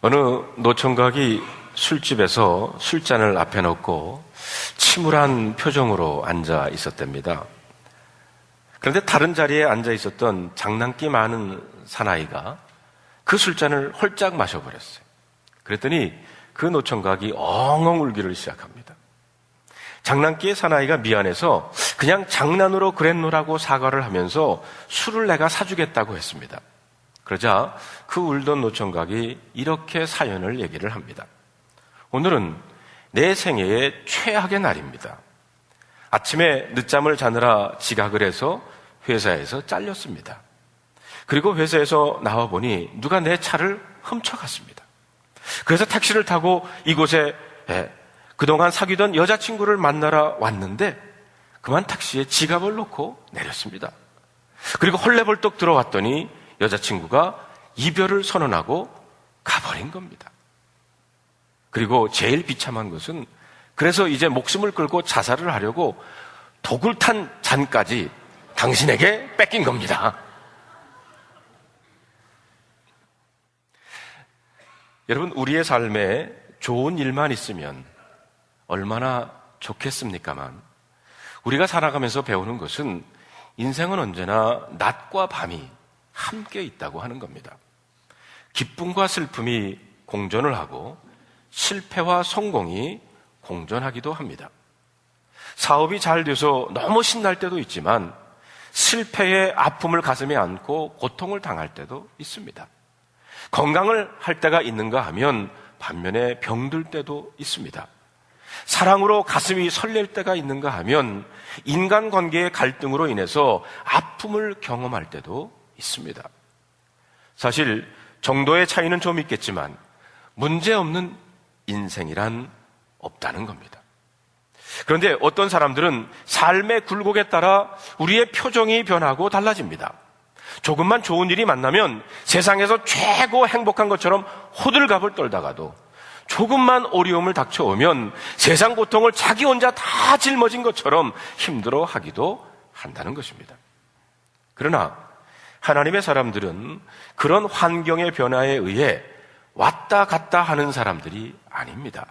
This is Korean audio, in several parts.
어느 노총각이 술집에서 술잔을 앞에 놓고 침울한 표정으로 앉아 있었답니다. 그런데 다른 자리에 앉아 있었던 장난기 많은 사나이가 그 술잔을 홀짝 마셔버렸어요. 그랬더니 그 노총각이 엉엉 울기를 시작합니다. 장난기의 사나이가 미안해서 그냥 장난으로 그랬노라고 사과를 하면서 술을 내가 사주겠다고 했습니다. 그러자 그 울던 노총각이 이렇게 사연을 얘기를 합니다. 오늘은 내 생애의 최악의 날입니다. 아침에 늦잠을 자느라 지각을 해서 회사에서 잘렸습니다. 그리고 회사에서 나와보니 누가 내 차를 훔쳐갔습니다. 그래서 택시를 타고 이곳에 그동안 사귀던 여자친구를 만나러 왔는데 그만 택시에 지갑을 놓고 내렸습니다. 그리고 헐레벌떡 들어왔더니 여자친구가 이별을 선언하고 가버린 겁니다. 그리고 제일 비참한 것은 그래서 이제 목숨을 걸고 자살을 하려고 독을 탄 잔까지 당신에게 뺏긴 겁니다. 여러분, 우리의 삶에 좋은 일만 있으면 얼마나 좋겠습니까만 우리가 살아가면서 배우는 것은 인생은 언제나 낮과 밤이 함께 있다고 하는 겁니다. 기쁨과 슬픔이 공존을 하고 실패와 성공이 공존하기도 합니다. 사업이 잘 돼서 너무 신날 때도 있지만 실패의 아픔을 가슴에 안고 고통을 당할 때도 있습니다. 건강을 할 때가 있는가 하면 반면에 병들 때도 있습니다. 사랑으로 가슴이 설렐 때가 있는가 하면 인간관계의 갈등으로 인해서 아픔을 경험할 때도 있습니다. 사실 정도의 차이는 좀 있겠지만 문제없는 인생이란 없다는 겁니다. 그런데 어떤 사람들은 삶의 굴곡에 따라 우리의 표정이 변하고 달라집니다. 조금만 좋은 일이 만나면 세상에서 최고 행복한 것처럼 호들갑을 떨다가도 조금만 어려움을 닥쳐오면 세상 고통을 자기 혼자 다 짊어진 것처럼 힘들어하기도 한다는 것입니다. 그러나 하나님의 사람들은 그런 환경의 변화에 의해 왔다 갔다 하는 사람들이 아닙니다.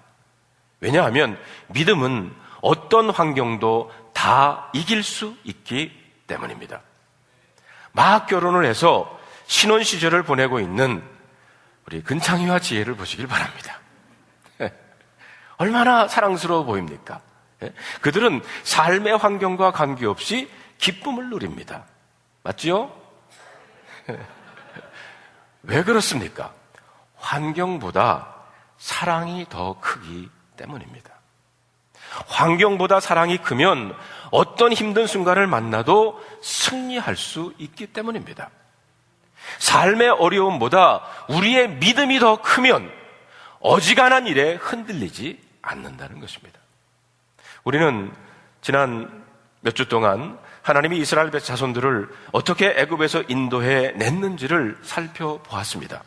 왜냐하면 믿음은 어떤 환경도 다 이길 수 있기 때문입니다. 막 결혼을 해서 신혼 시절을 보내고 있는 우리 근창희와 지혜를 보시길 바랍니다. 얼마나 사랑스러워 보입니까? 그들은 삶의 환경과 관계없이 기쁨을 누립니다. 맞지요? 왜 그렇습니까? 환경보다 사랑이 더 크기 때문입니다. 환경보다 사랑이 크면 어떤 힘든 순간을 만나도 승리할 수 있기 때문입니다. 삶의 어려움보다 우리의 믿음이 더 크면 어지간한 일에 흔들리지 않는다는 것입니다. 우리는 지난 몇 주 동안 하나님이 이스라엘 자손들을 어떻게 애굽에서 인도해 냈는지를 살펴보았습니다.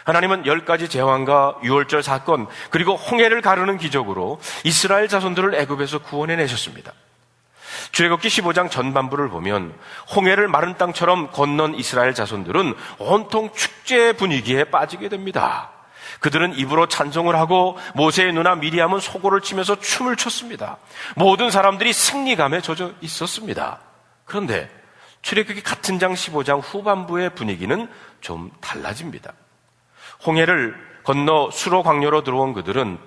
하나님은 10가지 재앙과 유월절 사건 그리고 홍해를 가르는 기적으로 이스라엘 자손들을 애굽에서 구원해 내셨습니다. 출애굽기 15장 전반부를 보면 홍해를 마른 땅처럼 건넌 이스라엘 자손들은 온통 축제의 분위기에 빠지게 됩니다. 그들은 입으로 찬송을 하고 모세의 누나 미리암은 소고를 치면서 춤을 췄습니다. 모든 사람들이 승리감에 젖어 있었습니다. 그런데 출애굽기 같은 장 15장 후반부의 분위기는 좀 달라집니다. 홍해를 건너 수로 광야로 들어온 그들은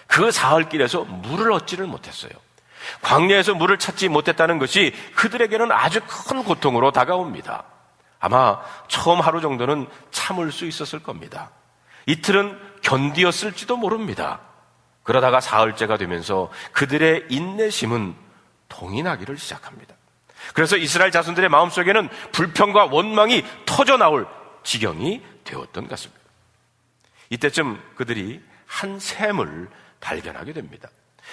그 사흘길에서 물을 얻지를 못했어요. 광야에서 물을 찾지 못했다는 것이 그들에게는 아주 큰 고통으로 다가옵니다. 아마 처음 하루 정도는 참을 수 있었을 겁니다. 이틀은 견디었을지도 모릅니다. 그러다가 사흘째가 되면서 그들의 인내심은 동이 나기를 시작합니다. 그래서 이스라엘 자손들의 마음속에는 불평과 원망이 터져나올 지경이 되었던 것 같습니다. 이때쯤 그들이 한 샘을 발견하게 됩니다.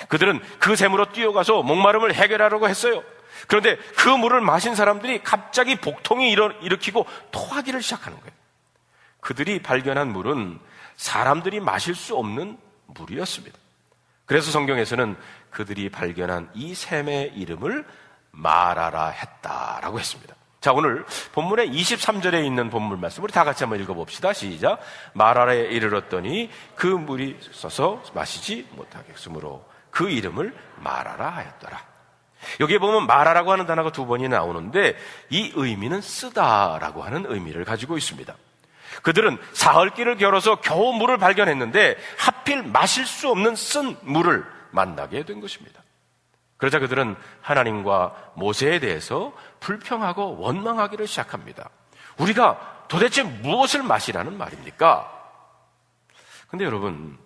그들은 그 샘으로 뛰어가서 목마름을 해결하려고 했어요. 그런데 그 물을 마신 사람들이 갑자기 복통이 일으키고 토하기를 시작하는 거예요. 그들이 발견한 물은 사람들이 마실 수 없는 물이었습니다. 그래서 성경에서는 그들이 발견한 이 샘의 이름을 마라라 했다라고 했습니다. 자, 오늘 본문의 23절에 있는 본문 말씀 우리 다 같이 한번 읽어봅시다. 시작. 마라에 이르렀더니 그 물이 썩어서 마시지 못하겠으므로 그 이름을 마라라 하였더라. 여기에 보면 마라라고 하는 단어가 2번이 나오는데 이 의미는 쓰다라고 하는 의미를 가지고 있습니다. 그들은 사흘길을 걸어서 겨우 물을 발견했는데 하필 마실 수 없는 쓴 물을 만나게 된 것입니다. 그러자 그들은 하나님과 모세에 대해서 불평하고 원망하기를 시작합니다. 우리가 도대체 무엇을 마시라는 말입니까? 근데 여러분,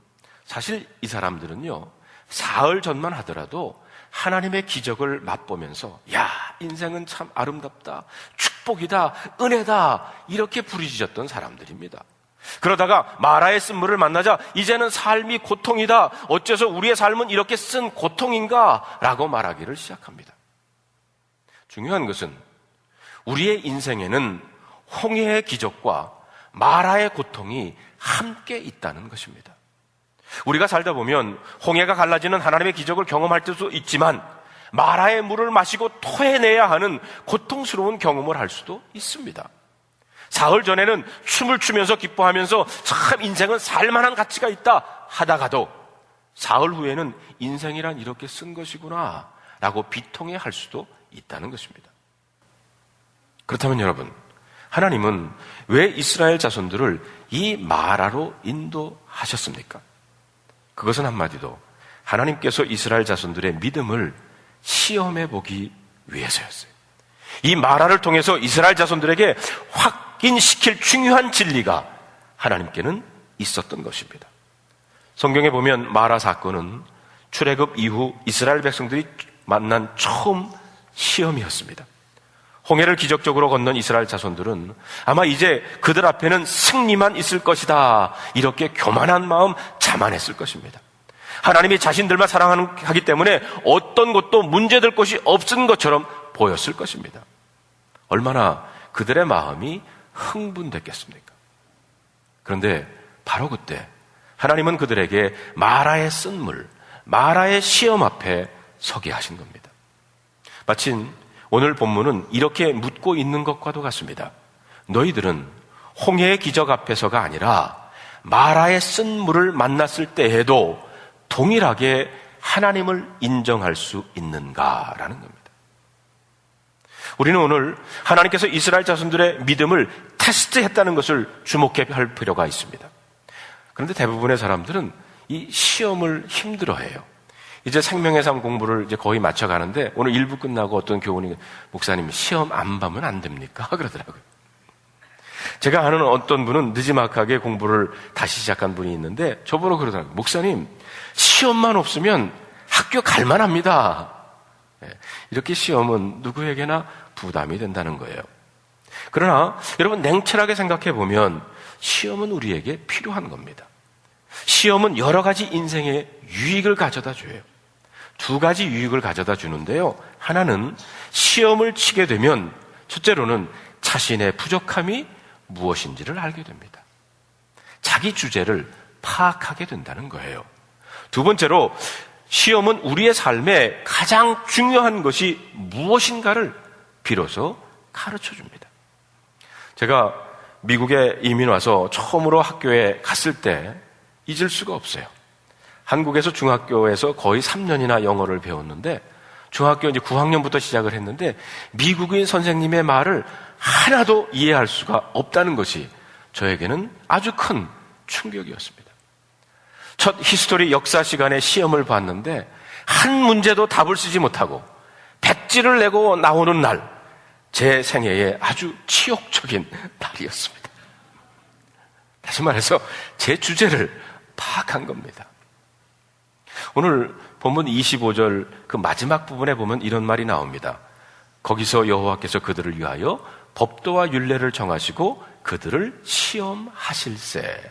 사실 이 사람들은요, 사흘 전만 하더라도 하나님의 기적을 맛보면서 야, 인생은 참 아름답다, 축복이다, 은혜다 이렇게 부르짖었던 사람들입니다. 그러다가 마라의 쓴 물을 만나자 이제는 삶이 고통이다, 어째서 우리의 삶은 이렇게 쓴 고통인가 라고 말하기를 시작합니다. 중요한 것은 우리의 인생에는 홍해의 기적과 마라의 고통이 함께 있다는 것입니다. 우리가 살다 보면 홍해가 갈라지는 하나님의 기적을 경험할 때도 있지만 마라의 물을 마시고 토해내야 하는 고통스러운 경험을 할 수도 있습니다. 사흘 전에는 춤을 추면서 기뻐하면서 참 인생은 살만한 가치가 있다 하다가도 사흘 후에는 인생이란 이렇게 쓴 것이구나 라고 비통해할 수도 있다는 것입니다. 그렇다면 여러분, 하나님은 왜 이스라엘 자손들을 이 마라로 인도하셨습니까? 그것은 한마디로 하나님께서 이스라엘 자손들의 믿음을 시험해 보기 위해서였어요. 이 마라를 통해서 이스라엘 자손들에게 확인시킬 중요한 진리가 하나님께는 있었던 것입니다. 성경에 보면 마라 사건은 출애굽 이후 이스라엘 백성들이 만난 처음 시험이었습니다. 홍해를 기적적으로 건넌 이스라엘 자손들은 아마 이제 그들 앞에는 승리만 있을 것이다, 이렇게 교만한 마음 자만했을 것입니다. 하나님이 자신들만 사랑하기 때문에 어떤 것도 문제될 것이 없은 것처럼 보였을 것입니다. 얼마나 그들의 마음이 흥분됐겠습니까? 그런데 바로 그때 하나님은 그들에게 마라의 쓴 물, 마라의 시험 앞에 서게 하신 겁니다. 마침 오늘 본문은 이렇게 묻고 있는 것과도 같습니다. 너희들은 홍해의 기적 앞에서가 아니라 마라의 쓴 물을 만났을 때에도 동일하게 하나님을 인정할 수 있는가라는 겁니다. 우리는 오늘 하나님께서 이스라엘 자손들의 믿음을 테스트했다는 것을 주목할 필요가 있습니다. 그런데 대부분의 사람들은 이 시험을 힘들어해요. 이제 생명의 삶 공부를 이제 거의 마쳐가는데 오늘 1부 끝나고 어떤 교우님, 목사님 시험 안 봐면 안 됩니까? 그러더라고요. 제가 아는 어떤 분은 느지막하게 공부를 다시 시작한 분이 있는데 저보고 그러더라고요. 목사님, 시험만 없으면 학교 갈만합니다. 이렇게 시험은 누구에게나 부담이 된다는 거예요. 그러나 여러분, 냉철하게 생각해 보면 시험은 우리에게 필요한 겁니다. 시험은 여러 가지 인생의 유익을 가져다 줘요. 2가지 유익을 가져다 주는데요. 하나는 시험을 치게 되면 첫째로는 자신의 부족함이 무엇인지를 알게 됩니다. 자기 주제를 파악하게 된다는 거예요. 2번째로 시험은 우리의 삶에 가장 중요한 것이 무엇인가를 비로소 가르쳐 줍니다. 제가 미국에 이민 와서 처음으로 학교에 갔을 때 잊을 수가 없어요. 한국에서 중학교에서 거의 3년이나 영어를 배웠는데 중학교 이제 9학년부터 시작을 했는데 미국인 선생님의 말을 하나도 이해할 수가 없다는 것이 저에게는 아주 큰 충격이었습니다. 첫 히스토리 역사 시간에 시험을 봤는데 한 문제도 답을 쓰지 못하고 백지를 내고 나오는 날, 제 생애에 아주 치욕적인 날이었습니다. 다시 말해서 제 주제를 파악한 겁니다. 오늘 본문 25절 그 마지막 부분에 보면 이런 말이 나옵니다. 거기서 여호와께서 그들을 위하여 법도와 율례를 정하시고 그들을 시험하실세.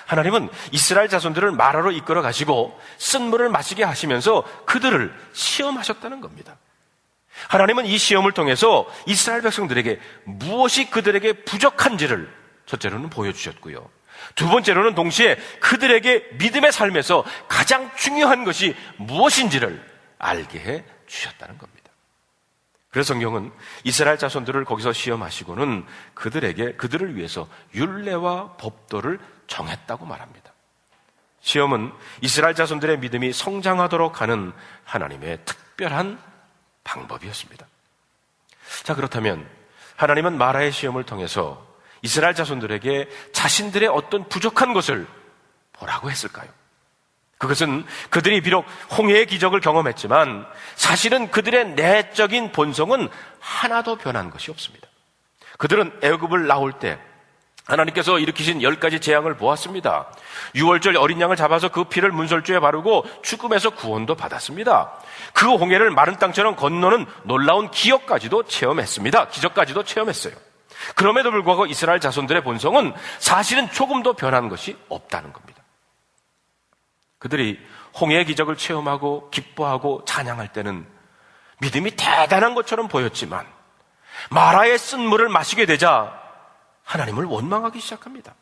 하나님은 이스라엘 자손들을 마라로 이끌어 가시고 쓴 물을 마시게 하시면서 그들을 시험하셨다는 겁니다. 하나님은 이 시험을 통해서 이스라엘 백성들에게 무엇이 그들에게 부족한지를 첫째로는 보여주셨고요. 2번째로는 동시에 그들에게 믿음의 삶에서 가장 중요한 것이 무엇인지를 알게 해 주셨다는 겁니다. 그래서 성경은 이스라엘 자손들을 거기서 시험하시고는 그들을 위해서 율례와 법도를 정했다고 말합니다. 시험은 이스라엘 자손들의 믿음이 성장하도록 하는 하나님의 특별한 방법이었습니다. 자, 그렇다면 하나님은 마라의 시험을 통해서 이스라엘 자손들에게 자신들의 어떤 부족한 것을 보라고 했을까요? 그것은 그들이 비록 홍해의 기적을 경험했지만 사실은 그들의 내적인 본성은 하나도 변한 것이 없습니다. 그들은 애굽을 나올 때 하나님께서 일으키신 10가지 재앙을 보았습니다. 유월절 어린 양을 잡아서 그 피를 문설주에 바르고 죽음에서 구원도 받았습니다. 그 홍해를 마른 땅처럼 건너는 놀라운 기적까지도 체험했어요. 그럼에도 불구하고 이스라엘 자손들의 본성은 사실은 조금도 변한 것이 없다는 겁니다. 그들이 홍해의 기적을 체험하고 기뻐하고 찬양할 때는 믿음이 대단한 것처럼 보였지만 마라의 쓴 물을 마시게 되자 하나님을 원망하기 시작합니다.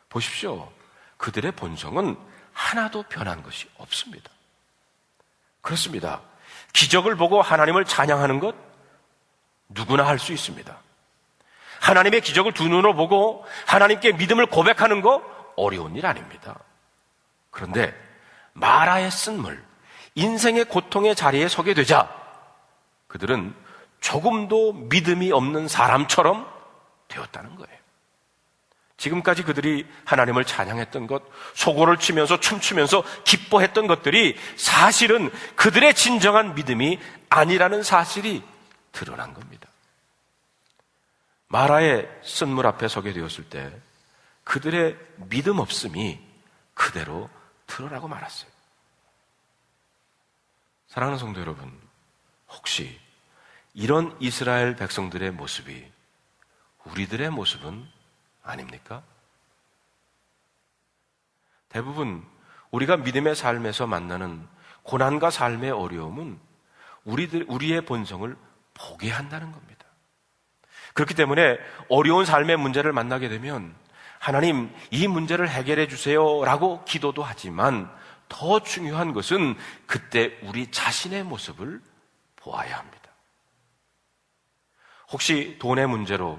보십시오. 그들의 본성은 하나도 변한 것이 없습니다. 그렇습니다. 기적을 보고 하나님을 찬양하는 것 누구나 할 수 있습니다. 하나님의 기적을 두 눈으로 보고 하나님께 믿음을 고백하는 거 어려운 일 아닙니다. 그런데 마라의 쓴물, 인생의 고통의 자리에 서게 되자 그들은 조금도 믿음이 없는 사람처럼 되었다는 거예요. 지금까지 그들이 하나님을 찬양했던 것, 소고를 치면서 춤추면서 기뻐했던 것들이 사실은 그들의 진정한 믿음이 아니라는 사실이 드러난 겁니다. 마라의 쓴물 앞에 서게 되었을 때 그들의 믿음 없음이 그대로 드러나고 말았어요. 사랑하는 성도 여러분, 혹시 이런 이스라엘 백성들의 모습이 우리들의 모습은 아닙니까? 대부분 우리가 믿음의 삶에서 만나는 고난과 삶의 어려움은 우리의 본성을 보게 한다는 겁니다. 그렇기 때문에 어려운 삶의 문제를 만나게 되면 하나님, 이 문제를 해결해 주세요 라고 기도도 하지만 더 중요한 것은 그때 우리 자신의 모습을 보아야 합니다. 혹시 돈의 문제로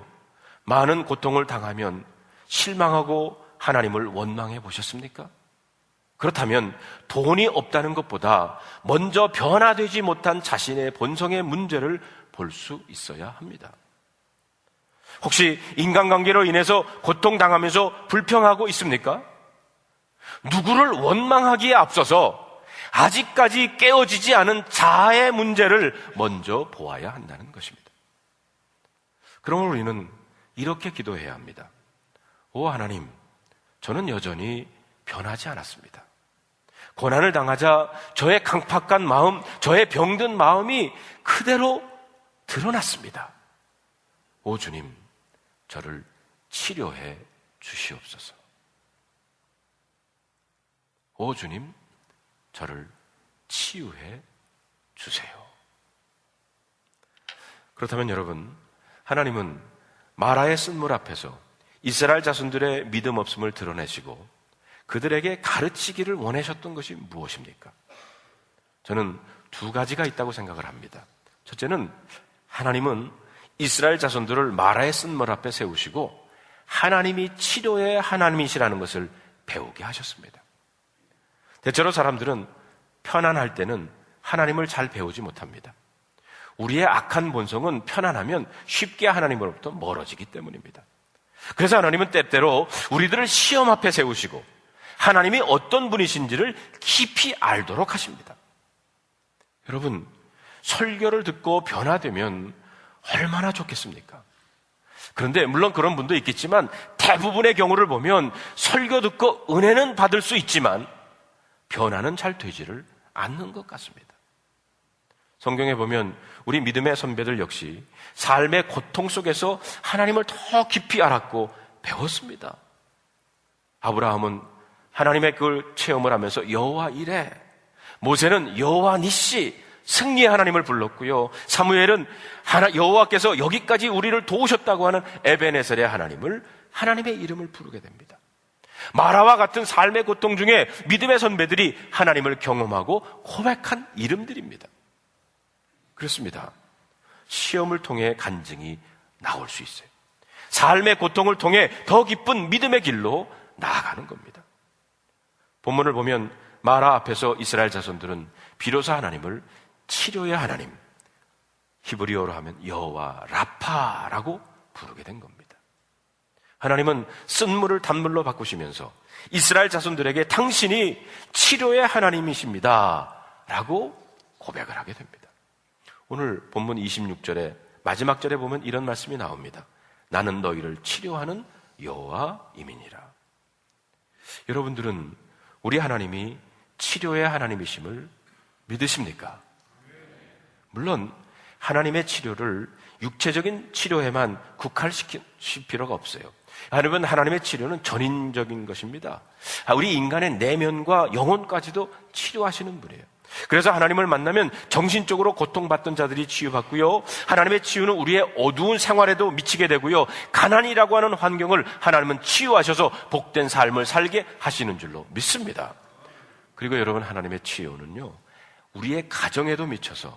많은 고통을 당하면 실망하고 하나님을 원망해 보셨습니까? 그렇다면 돈이 없다는 것보다 먼저 변화되지 못한 자신의 본성의 문제를 볼 수 있어야 합니다. 혹시 인간관계로 인해서 고통당하면서 불평하고 있습니까? 누구를 원망하기에 앞서서 아직까지 깨어지지 않은 자아의 문제를 먼저 보아야 한다는 것입니다. 그러므로 우리는 이렇게 기도해야 합니다. 오 하나님, 저는 여전히 변하지 않았습니다. 고난을 당하자 저의 강팍한 마음, 저의 병든 마음이 그대로 드러났습니다. 오 주님, 저를 치료해 주시옵소서. 오 주님, 저를 치유해 주세요. 그렇다면 여러분, 하나님은 마라의 쓴물 앞에서 이스라엘 자손들의 믿음 없음을 드러내시고 그들에게 가르치기를 원하셨던 것이 무엇입니까? 저는 두 가지가 있다고 생각을 합니다. 첫째는 하나님은 이스라엘 자손들을 마라의 쓴물 앞에 세우시고 하나님이 치료의 하나님이시라는 것을 배우게 하셨습니다. 대체로 사람들은 편안할 때는 하나님을 잘 배우지 못합니다. 우리의 악한 본성은 편안하면 쉽게 하나님으로부터 멀어지기 때문입니다. 그래서 하나님은 때때로 우리들을 시험 앞에 세우시고 하나님이 어떤 분이신지를 깊이 알도록 하십니다. 여러분, 설교를 듣고 변화되면 얼마나 좋겠습니까? 그런데 물론 그런 분도 있겠지만 대부분의 경우를 보면 설교 듣고 은혜는 받을 수 있지만 변화는 잘 되지를 않는 것 같습니다. 성경에 보면 우리 믿음의 선배들 역시 삶의 고통 속에서 하나님을 더 깊이 알았고 배웠습니다. 아브라함은 하나님의 그 체험을 하면서 여호와 이레, 모세는 여호와 니시, 승리의 하나님을 불렀고요. 사무엘은 여호와께서 여기까지 우리를 도우셨다고 하는 에베네셀의 하나님의 이름을 부르게 됩니다. 마라와 같은 삶의 고통 중에 믿음의 선배들이 하나님을 경험하고 고백한 이름들입니다. 그렇습니다. 시험을 통해 간증이 나올 수 있어요. 삶의 고통을 통해 더 깊은 믿음의 길로 나아가는 겁니다. 본문을 보면 마라 앞에서 이스라엘 자손들은 비로소 하나님을 치료의 하나님, 히브리어로 하면 여호와 라파라고 부르게 된 겁니다. 하나님은 쓴물을 단물로 바꾸시면서 이스라엘 자손들에게 당신이 치료의 하나님이십니다 라고 고백을 하게 됩니다. 오늘 본문 26절에 마지막 절에 보면 이런 말씀이 나옵니다. 나는 너희를 치료하는 여호와임이니라. 여러분들은 우리 하나님이 치료의 하나님이심을 믿으십니까? 물론 하나님의 치료를 육체적인 치료에만 국한시킬 필요가 없어요. 하나님은 하나님의 치료는 전인적인 것입니다. 우리 인간의 내면과 영혼까지도 치료하시는 분이에요. 그래서 하나님을 만나면 정신적으로 고통받던 자들이 치유받고요, 하나님의 치유는 우리의 어두운 생활에도 미치게 되고요, 가난이라고 하는 환경을 하나님은 치유하셔서 복된 삶을 살게 하시는 줄로 믿습니다. 그리고 여러분, 하나님의 치유는요, 우리의 가정에도 미쳐서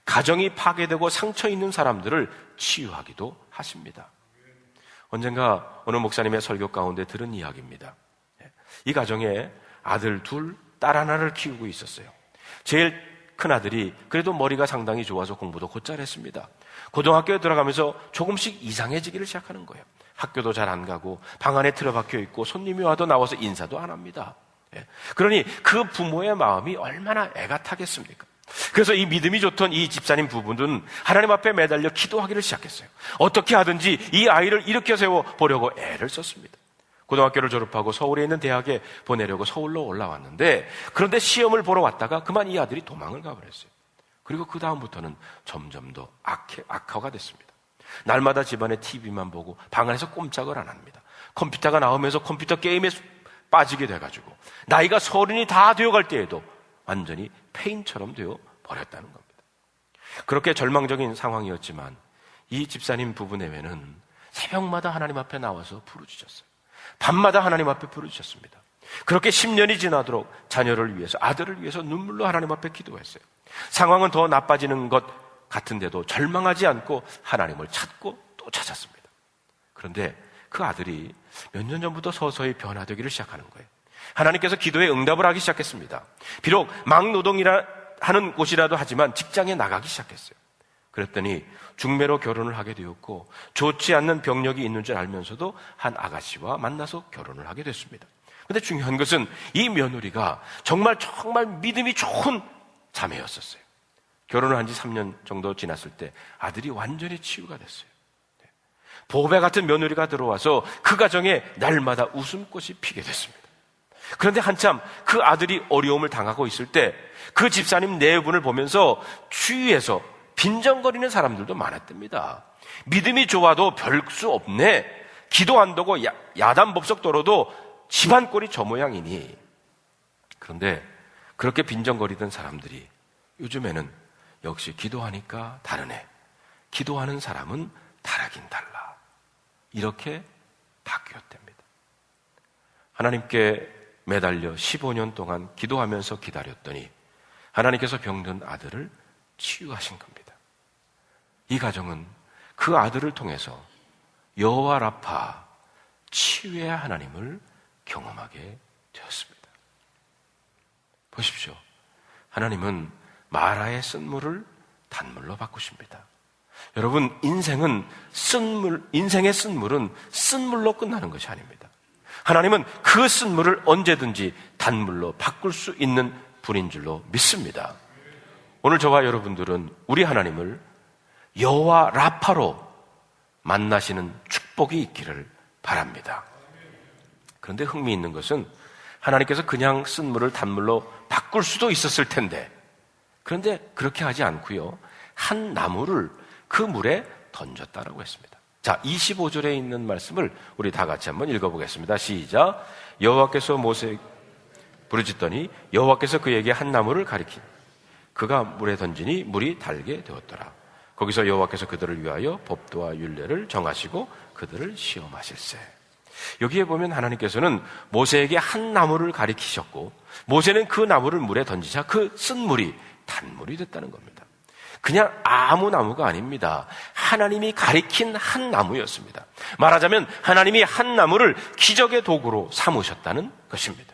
가정이 파괴되고 상처 있는 사람들을 치유하기도 하십니다. 언젠가 어느 목사님의 설교 가운데 들은 이야기입니다. 이 가정에 아들 둘, 딸 하나를 키우고 있었어요. 제일 큰 아들이 그래도 머리가 상당히 좋아서 공부도 곧잘 했습니다. 고등학교에 들어가면서 조금씩 이상해지기를 시작하는 거예요. 학교도 잘 안 가고 방 안에 틀어박혀 있고 손님이 와도 나와서 인사도 안 합니다. 그러니 그 부모의 마음이 얼마나 애가 타겠습니까? 그래서 이 믿음이 좋던 이 집사님 부부는 하나님 앞에 매달려 기도하기를 시작했어요. 어떻게 하든지 이 아이를 일으켜 세워 보려고 애를 썼습니다. 고등학교를 졸업하고 서울에 있는 대학에 보내려고 서울로 올라왔는데, 그런데 시험을 보러 왔다가 그만 이 아들이 도망을 가버렸어요. 그리고 그 다음부터는 점점 더 악화가 됐습니다. 날마다 집안에 TV만 보고 방 안에서 꼼짝을 안 합니다. 컴퓨터가 나오면서 컴퓨터 게임에 빠지게 돼가지고 나이가 30이 다 되어갈 때에도 완전히 폐인처럼 되어 버렸다는 겁니다. 그렇게 절망적인 상황이었지만 이 집사님 부부 내외는 새벽마다 하나님 앞에 나와서 부르짖었어요. 밤마다 하나님 앞에 부르짖었습니다. 그렇게 10년이 지나도록 자녀를 위해서, 아들을 위해서 눈물로 하나님 앞에 기도했어요. 상황은 더 나빠지는 것 같은데도 절망하지 않고 하나님을 찾고 또 찾았습니다. 그런데 그 아들이 몇 년 전부터 서서히 변화되기를 시작하는 거예요. 하나님께서 기도에 응답을 하기 시작했습니다. 비록 막노동이라 하는 곳이라도 하지만 직장에 나가기 시작했어요. 그랬더니 중매로 결혼을 하게 되었고, 좋지 않는 병력이 있는 줄 알면서도 한 아가씨와 만나서 결혼을 하게 됐습니다. 그런데 중요한 것은 이 며느리가 정말 믿음이 좋은 자매였었어요. 결혼을 한 지 3년 정도 지났을 때 아들이 완전히 치유가 됐어요. 보배 같은 며느리가 들어와서 그 가정에 날마다 웃음꽃이 피게 됐습니다. 그런데 한참 그 아들이 어려움을 당하고 있을 때 그 집사님 네 분을 보면서 주위에서 빈정거리는 사람들도 많았답니다. 믿음이 좋아도 별 수 없네, 기도 한다고 야단법석 떨어도 집안 꼴이 저 모양이니. 그런데 그렇게 빈정거리던 사람들이 요즘에는 역시 기도하니까 다르네, 기도하는 사람은 다르긴 달라, 이렇게 바뀌었답니다. 하나님께 매달려 15년 동안 기도하면서 기다렸더니 하나님께서 병든 아들을 치유하신 겁니다. 이 가정은 그 아들을 통해서 여호와 라파, 치유의 하나님을 경험하게 되었습니다. 보십시오. 하나님은 마라의 쓴물을 단물로 바꾸십니다. 여러분, 인생의 쓴물은 쓴물로 끝나는 것이 아닙니다. 하나님은 그 쓴물을 언제든지 단물로 바꿀 수 있는 분인 줄로 믿습니다. 오늘 저와 여러분들은 우리 하나님을 여호와 라파로 만나시는 축복이 있기를 바랍니다. 그런데 흥미있는 것은 하나님께서 그냥 쓴물을 단물로 바꿀 수도 있었을 텐데, 그런데 그렇게 하지 않고요, 한 나무를 그 물에 던졌다라고 했습니다. 자, 25절에 있는 말씀을 우리 다 같이 한번 읽어보겠습니다. 시작. 여호와께서 모세에게 부르짖더니 여호와께서 그에게 한 나무를 가리키니 그가 물에 던지니 물이 달게 되었더라. 거기서 여호와께서 그들을 위하여 법도와 율례를 정하시고 그들을 시험하실세. 여기에 보면 하나님께서는 모세에게 한 나무를 가리키셨고, 모세는 그 나무를 물에 던지자 그 쓴 물이 단물이 됐다는 겁니다. 그냥 아무 나무가 아닙니다. 하나님이 가리킨 한 나무였습니다. 말하자면 하나님이 한 나무를 기적의 도구로 삼으셨다는 것입니다.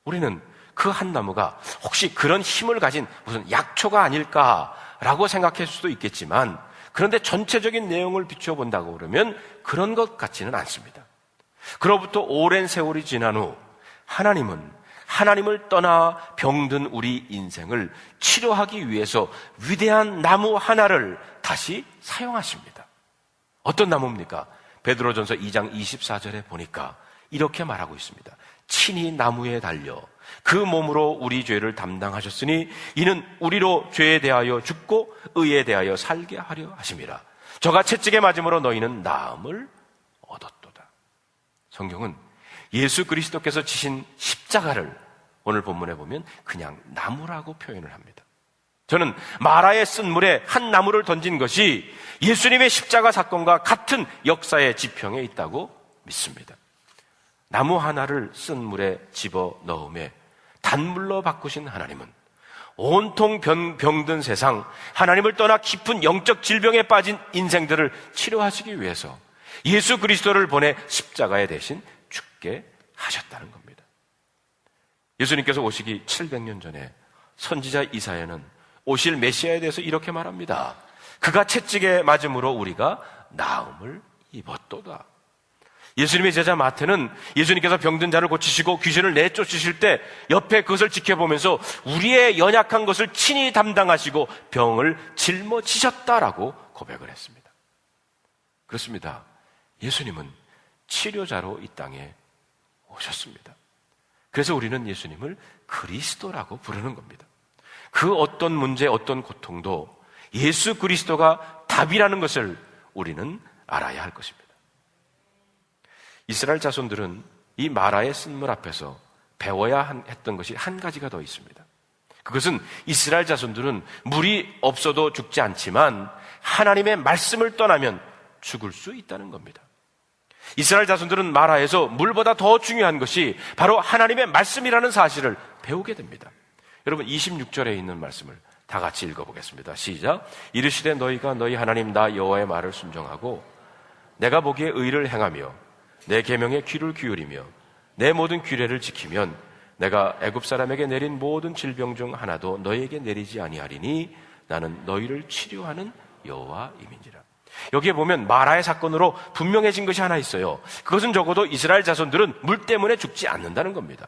우리는 그 한 나무가 혹시 그런 힘을 가진 무슨 약초가 아닐까라고 생각할 수도 있겠지만, 그런데 전체적인 내용을 비춰본다고 그러면 그런 것 같지는 않습니다. 그로부터 오랜 세월이 지난 후 하나님은 하나님을 떠나 병든 우리 인생을 치료하기 위해서 위대한 나무 하나를 다시 사용하십니다. 어떤 나무입니까? 베드로전서 2장 24절에 보니까 이렇게 말하고 있습니다. 친히 나무에 달려 그 몸으로 우리 죄를 담당하셨으니 이는 우리로 죄에 대하여 죽고 의에 대하여 살게 하려 하심이라. 저가 채찍에 맞음으로 너희는 나음을 얻었도다. 성경은 예수 그리스도께서 지신 십자가를 오늘 본문에 보면 그냥 나무라고 표현을 합니다. 저는 마라에 쓴 물에 한 나무를 던진 것이 예수님의 십자가 사건과 같은 역사의 지평에 있다고 믿습니다. 나무 하나를 쓴 물에 집어 넣음에 단물로 바꾸신 하나님은 온통 병든 세상, 하나님을 떠나 깊은 영적 질병에 빠진 인생들을 치료하시기 위해서 예수 그리스도를 보내 십자가에 대신 죽게 하셨다는 겁니다. 예수님께서 오시기 700년 전에 선지자 이사야는 오실 메시아에 대해서 이렇게 말합니다. 그가 채찍에 맞음으로 우리가 나음을 입었도다. 예수님의 제자 마태는 예수님께서 병든 자를 고치시고 귀신을 내쫓으실 때 옆에 그것을 지켜보면서 우리의 연약한 것을 친히 담당하시고 병을 짊어지셨다라고 고백을 했습니다. 그렇습니다. 예수님은 치료자로 이 땅에 오셨습니다. 그래서 우리는 예수님을 그리스도라고 부르는 겁니다. 그 어떤 문제, 어떤 고통도 예수 그리스도가 답이라는 것을 우리는 알아야 할 것입니다. 이스라엘 자손들은 이 마라의 쓴물 앞에서 배워야 했던 것이 한 가지가 더 있습니다. 그것은 이스라엘 자손들은 물이 없어도 죽지 않지만 하나님의 말씀을 떠나면 죽을 수 있다는 겁니다. 이스라엘 자손들은 마라에서 물보다 더 중요한 것이 바로 하나님의 말씀이라는 사실을 배우게 됩니다. 여러분 26절에 있는 말씀을 다 같이 읽어보겠습니다. 시작. 이르시되 너희가 너희 하나님 나 여호와의 말을 순종하고 내가 보기에 의를 행하며 내 계명에 귀를 기울이며 내 모든 규례를 지키면 내가 애굽 사람에게 내린 모든 질병 중 하나도 너희에게 내리지 아니하리니 나는 너희를 치료하는 여호와임이니라. 여기에 보면 마라의 사건으로 분명해진 것이 하나 있어요. 그것은 적어도 이스라엘 자손들은 물 때문에 죽지 않는다는 겁니다.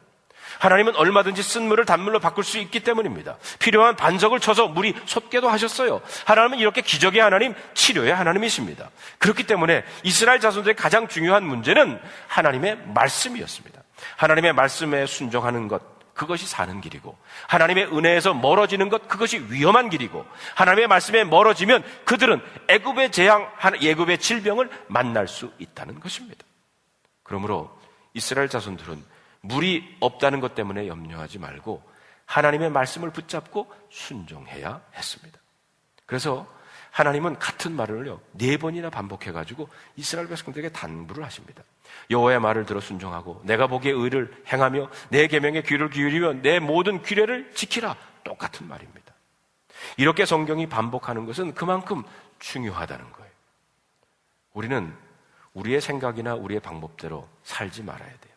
하나님은 얼마든지 쓴 물을 단물로 바꿀 수 있기 때문입니다. 필요한 반석을 쳐서 물이 솟게도 하셨어요. 하나님은 이렇게 기적의 하나님, 치료의 하나님이십니다. 그렇기 때문에 이스라엘 자손들의 가장 중요한 문제는 하나님의 말씀이었습니다. 하나님의 말씀에 순종하는 것, 그것이 사는 길이고, 하나님의 은혜에서 멀어지는 것, 그것이 위험한 길이고, 하나님의 말씀에 멀어지면 그들은 애굽의 재앙, 애굽의 질병을 만날 수 있다는 것입니다. 그러므로 이스라엘 자손들은 물이 없다는 것 때문에 염려하지 말고 하나님의 말씀을 붙잡고 순종해야 했습니다. 그래서 하나님은 같은 말을요 4번이나 반복해가지고 이스라엘 백성들에게 당부를 하십니다. 여호와의 말을 들어 순종하고 내가 보기에 의를 행하며 내 계명에 귀를 기울이며 내 모든 규례를 지키라. 똑같은 말입니다. 이렇게 성경이 반복하는 것은 그만큼 중요하다는 거예요. 우리는 우리의 생각이나 우리의 방법대로 살지 말아야 돼요.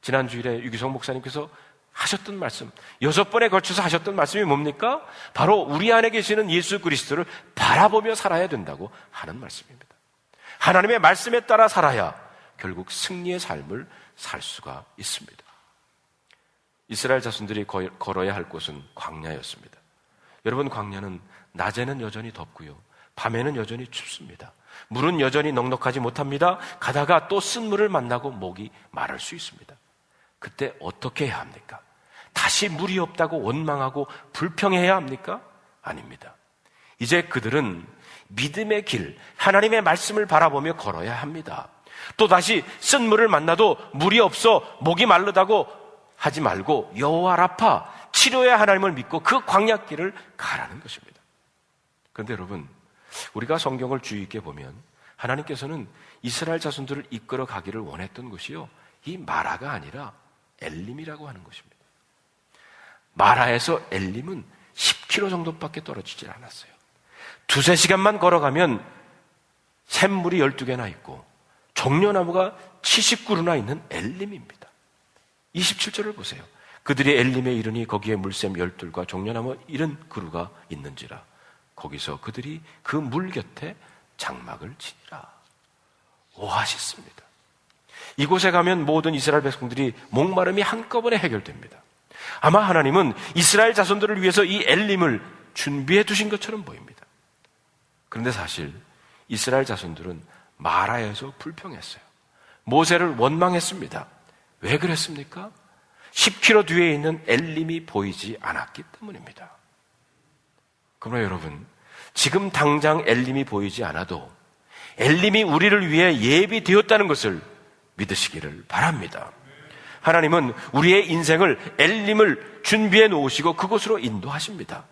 지난 주일에 유기성 목사님께서 하셨던 말씀, 6번에 걸쳐서 하셨던 말씀이 뭡니까? 바로 우리 안에 계시는 예수 그리스도를 바라보며 살아야 된다고 하는 말씀입니다. 하나님의 말씀에 따라 살아야 결국 승리의 삶을 살 수가 있습니다. 이스라엘 자손들이 걸어야 할 곳은 광야였습니다. 여러분, 광야는 낮에는 여전히 덥고요, 밤에는 여전히 춥습니다. 물은 여전히 넉넉하지 못합니다. 가다가 또 쓴 물을 만나고 목이 마를 수 있습니다. 그때 어떻게 해야 합니까? 다시 물이 없다고 원망하고 불평해야 합니까? 아닙니다. 이제 그들은 믿음의 길, 하나님의 말씀을 바라보며 걸어야 합니다. 또 다시 쓴 물을 만나도 물이 없어 목이 마르다고 하지 말고 여호와 라파, 치료의 하나님을 믿고 그 광야길을 가라는 것입니다. 그런데 여러분, 우리가 성경을 주의 있게 보면 하나님께서는 이스라엘 자손들을 이끌어 가기를 원했던 것이요, 이 마라가 아니라 엘림이라고 하는 것입니다. 마라에서 엘림은 10km 정도밖에 떨어지질 않았어요. 2-3시간만 걸어가면 샘물이 12개나 있고 종려나무가 70그루나 있는 엘림입니다. 27절을 보세요. 그들이 엘림에 이르니 거기에 물샘 12과 종려나무 70그루가 있는지라. 거기서 그들이 그 물 곁에 장막을 치니라. 오아시스입니다. 이곳에 가면 모든 이스라엘 백성들이 목마름이 한꺼번에 해결됩니다. 아마 하나님은 이스라엘 자손들을 위해서 이 엘림을 준비해 두신 것처럼 보입니다. 그런데 사실 이스라엘 자손들은 마라에서 불평했어요. 모세를 원망했습니다. 왜 그랬습니까? 10km 뒤에 있는 엘림이 보이지 않았기 때문입니다. 그러나 여러분, 지금 당장 엘림이 보이지 않아도 엘림이 우리를 위해 예비되었다는 것을 믿으시기를 바랍니다. 하나님은 우리의 인생을 엘림을 준비해 놓으시고 그곳으로 인도하십니다.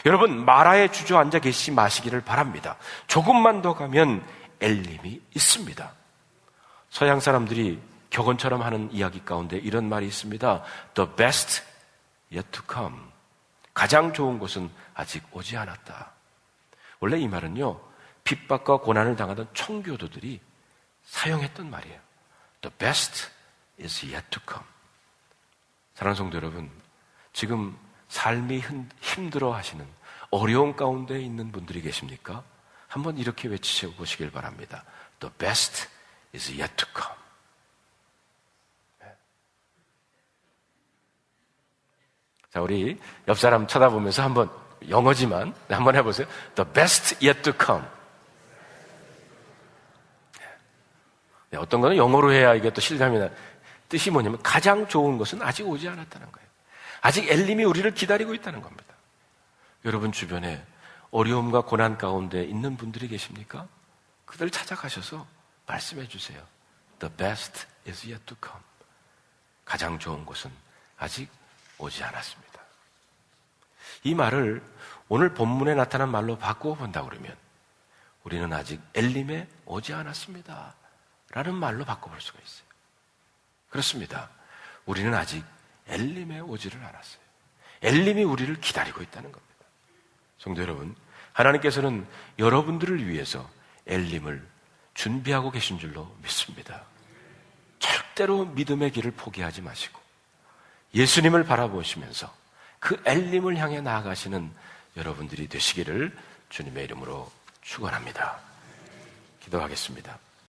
여러분, 마라에 주저앉아 계시지 마시기를 바랍니다. 조금만 더 가면 엘림이 있습니다. 서양 사람들이 격언처럼 하는 이야기 가운데 이런 말이 있습니다. The best yet to come. 가장 좋은 것은 아직 오지 않았다. 원래 이 말은요, 핍박과 고난을 당하던 청교도들이 사용했던 말이에요. The best is yet to come. 사랑하는 성도 여러분, 지금 삶이 힘들어 하시는 어려운 가운데 있는 분들이 계십니까? 한번 이렇게 외치셔보시길 바랍니다. The best is yet to come. 자, 우리 옆 사람 쳐다보면서 한번, 영어지만 한번 해보세요. The best yet to come. 네, 어떤 거는 영어로 해야 이게 또 실감이 나. 뜻이 뭐냐면 가장 좋은 것은 아직 오지 않았다는 거예요. 아직 엘림이 우리를 기다리고 있다는 겁니다. 여러분 주변에 어려움과 고난 가운데 있는 분들이 계십니까? 그들 찾아가셔서 말씀해 주세요. The best is yet to come. 가장 좋은 것은 아직 오지 않았습니다. 이 말을 오늘 본문에 나타난 말로 바꾸어 본다 그러면 우리는 아직 엘림에 오지 않았습니다 라는 말로 바꿔볼 수가 있어요. 그렇습니다. 우리는 아직 엘림에 오지를 않았어요. 엘림이 우리를 기다리고 있다는 겁니다. 성도 여러분, 하나님께서는 여러분들을 위해서 엘림을 준비하고 계신 줄로 믿습니다. 절대로 믿음의 길을 포기하지 마시고 예수님을 바라보시면서 그 엘림을 향해 나아가시는 여러분들이 되시기를 주님의 이름으로 축원합니다. 기도하겠습니다.